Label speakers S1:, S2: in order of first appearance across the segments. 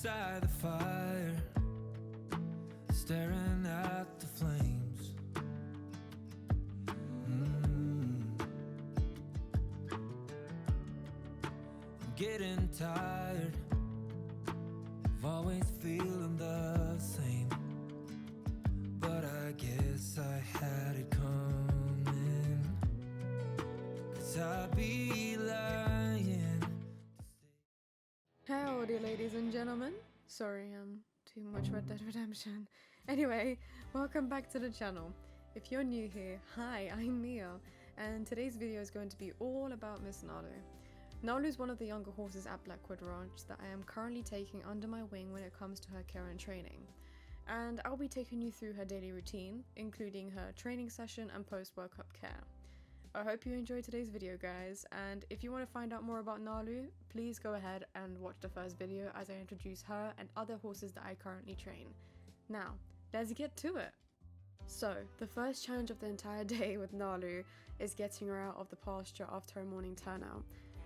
S1: beside the fire, staring at the flames. I'm getting tired of always feeling the same, but I guess I had it coming, 'cause I'd be lying.
S2: Howdy, ladies and gentlemen. Sorry, too much Red Dead Redemption. Anyway, welcome back to the channel. If you're new here, hi, I'm Mia, and today's video is going to be all about Miss Nalou. Nalou is one of the younger horses at Blackwood Ranch that I am currently taking under my wing when it comes to her care and training. And I'll be taking you through her daily routine, including her training session and post-workup care. I hope you enjoyed today's video, guys, and if you want to find out more about Nalou, please go ahead and watch the first video as I introduce her and other horses that I currently train. Now, let's get to it! So, the first challenge of the entire day with Nalou is getting her out of the pasture after her morning turnout.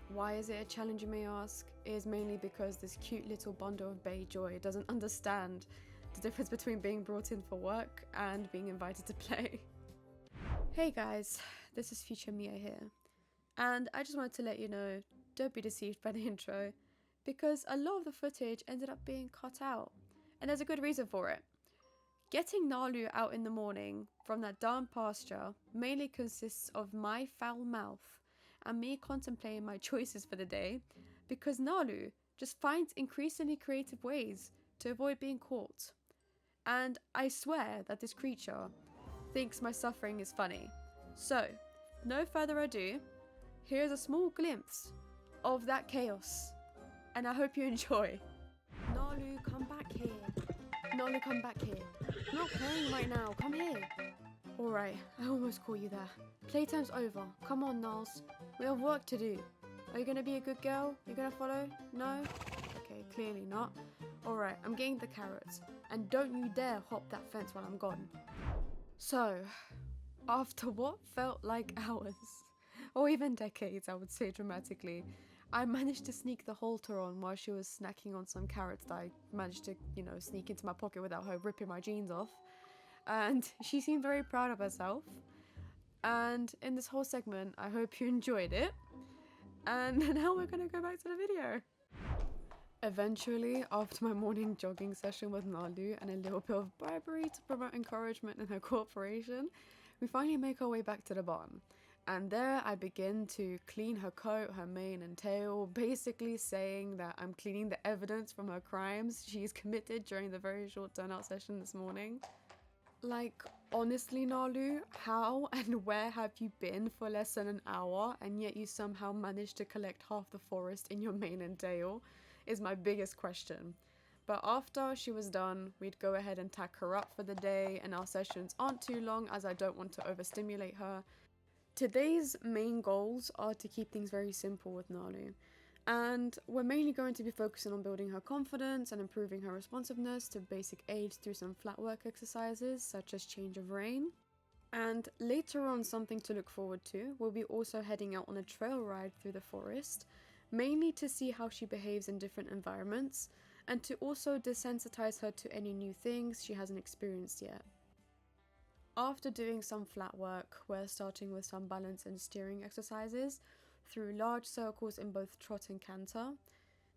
S2: Why is it a challenge, you may ask? It is mainly because this cute little bundle of bay joy doesn't understand the difference between being brought in for work and being invited to play. Hey guys, this is future Mia here, and I just wanted to let you know, don't be deceived by the intro, because a lot of the footage ended up being cut out, and there's a good reason for it. Getting Nalou out in the morning from that darn pasture mainly consists of my foul mouth and me contemplating my choices for the day, because Nalou just finds increasingly creative ways to avoid being caught. And I swear that this creature thinks my suffering is funny. So, no further ado, here's a small glimpse of that chaos, and I hope you enjoy. Nalou, come back here. Nalou, come back here. I'm not playing right now, come here. Alright, I almost caught you there. Playtime's over. Come on, Nals. We have work to do. Are you gonna be a good girl? You gonna follow? No? Okay, clearly not. Alright, I'm getting the carrots. And don't you dare hop that fence while I'm gone. So, after what felt like hours, or even decades I would say dramatically, I managed to sneak the halter on while she was snacking on some carrots that I managed to, sneak into my pocket without her ripping my jeans off. And she seemed very proud of herself. And in this whole segment, I hope you enjoyed it. And now we're gonna go back to the video. Eventually, after my morning jogging session with Nalou and a little bit of bribery to promote encouragement and her cooperation, we finally make our way back to the barn. And there I begin to clean her coat, her mane and tail, basically saying that I'm cleaning the evidence from her crimes she's committed during the very short turnout session this morning. Like, honestly, Nalou, how and where have you been for less than an hour and yet you somehow managed to collect half the forest in your mane and tail? Is my biggest question. But after she was done, we'd go ahead and tack her up for the day, and our sessions aren't too long as I don't want to overstimulate her. Today's main goals are to keep things very simple with Nalou, and we're mainly going to be focusing on building her confidence and improving her responsiveness to basic aids through some flat work exercises such as change of rein. And later on, something to look forward to, we'll be also heading out on a trail ride through the forest, mainly to see how she behaves in different environments, and to also desensitize her to any new things she hasn't experienced yet. After doing some flat work, we're starting with some balance and steering exercises through large circles in both trot and canter.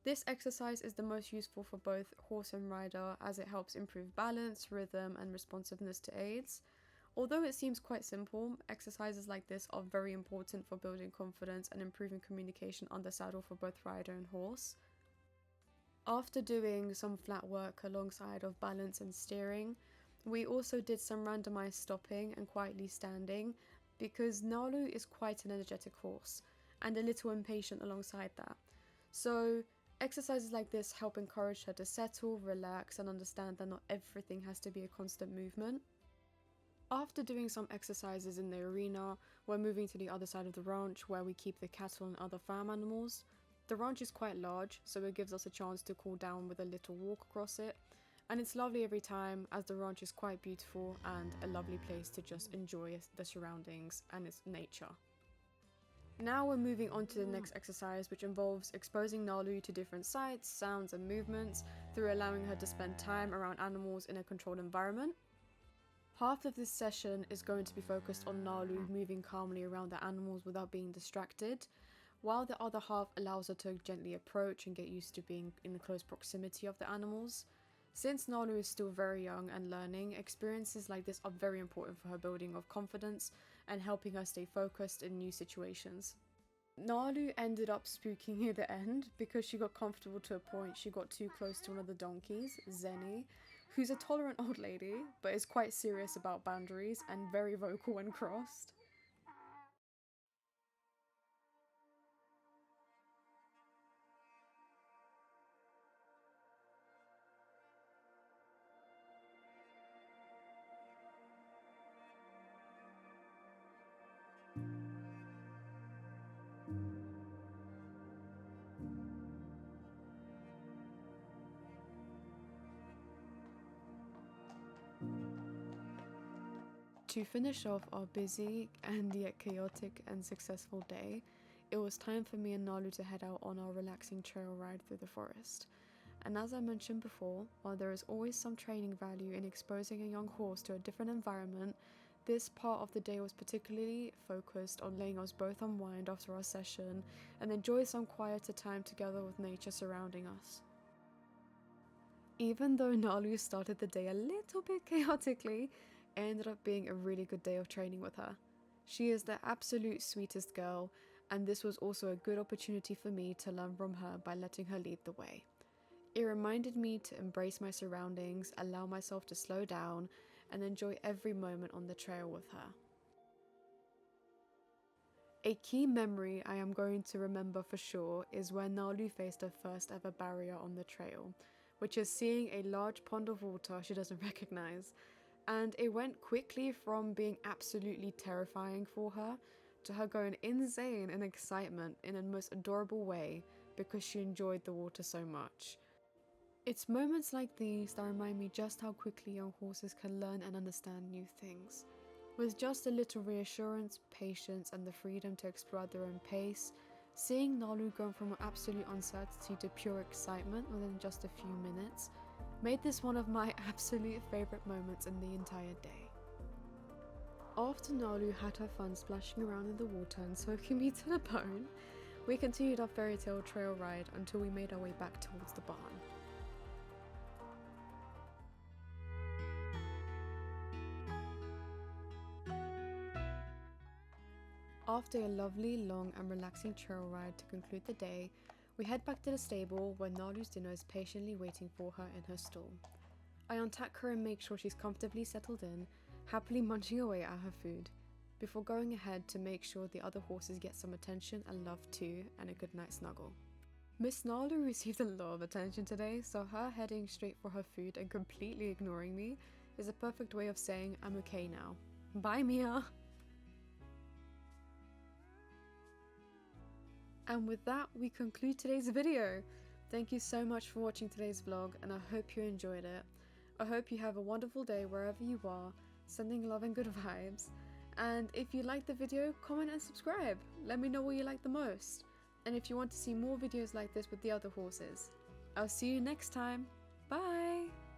S2: This exercise is the most useful for both horse and rider as it helps improve balance, rhythm, and responsiveness to aids. Although it seems quite simple, exercises like this are very important for building confidence and improving communication on the saddle for both rider and horse. After doing some flat work alongside of balance and steering, we also did some randomized stopping and quietly standing because Nalou is quite an energetic horse and a little impatient alongside that. So exercises like this help encourage her to settle, relax, and understand that not everything has to be a constant movement. After doing some exercises in the arena, we're moving to the other side of the ranch where we keep the cattle and other farm animals. The ranch is quite large, so it gives us a chance to cool down with a little walk across it, and it's lovely every time as the ranch is quite beautiful and a lovely place to just enjoy the surroundings and its nature. Now we're moving on to the next exercise, which involves exposing Nalou to different sights, sounds and movements through allowing her to spend time around animals in a controlled environment. Half of this session is going to be focused on Nalou moving calmly around the animals without being distracted, while the other half allows her to gently approach and get used to being in the close proximity of the animals. Since Nalou is still very young and learning, experiences like this are very important for her building of confidence and helping her stay focused in new situations. Nalou ended up spooking near the end because she got comfortable to a point she got too close to one of the donkeys, Zenny, who's a tolerant old lady but is quite serious about boundaries and very vocal when crossed. To finish off our busy and yet chaotic and successful day, it was time for me and Nalou to head out on our relaxing trail ride through the forest. And as I mentioned before, while there is always some training value in exposing a young horse to a different environment, this part of the day was particularly focused on letting us both unwind after our session and enjoy some quieter time together with nature surrounding us. Even though Nalou started the day a little bit chaotically, it ended up being a really good day of training with her. She is the absolute sweetest girl, and this was also a good opportunity for me to learn from her by letting her lead the way. It reminded me to embrace my surroundings, allow myself to slow down, and enjoy every moment on the trail with her. A key memory I am going to remember for sure is when Nalou faced her first ever barrier on the trail, which is seeing a large pond of water she doesn't recognize. And it went quickly from being absolutely terrifying for her to her going insane in excitement in a most adorable way because she enjoyed the water so much. It's moments like these that remind me just how quickly young horses can learn and understand new things. With just a little reassurance, patience and the freedom to explore at their own pace, seeing Nalou go from absolute uncertainty to pure excitement within just a few minutes made this one of my absolute favourite moments in the entire day. After Nalou had her fun splashing around in the water and soaking me to the bone, we continued our fairy tale trail ride until we made our way back towards the barn. After a lovely, long and relaxing trail ride to conclude the day, we head back to the stable where Nalou's dinner is patiently waiting for her in her stall. I untack her and make sure she's comfortably settled in, happily munching away at her food, before going ahead to make sure the other horses get some attention and love too, and a good night snuggle. Miss Nalou received a lot of attention today, so her heading straight for her food and completely ignoring me is a perfect way of saying I'm okay now. Bye, Mia! And with that, we conclude today's video. Thank you so much for watching today's vlog, and I hope you enjoyed it. I hope you have a wonderful day wherever you are, sending love and good vibes. And if you liked the video, comment and subscribe. Let me know what you like the most. And if you want to see more videos like this with the other horses. I'll see you next time. Bye!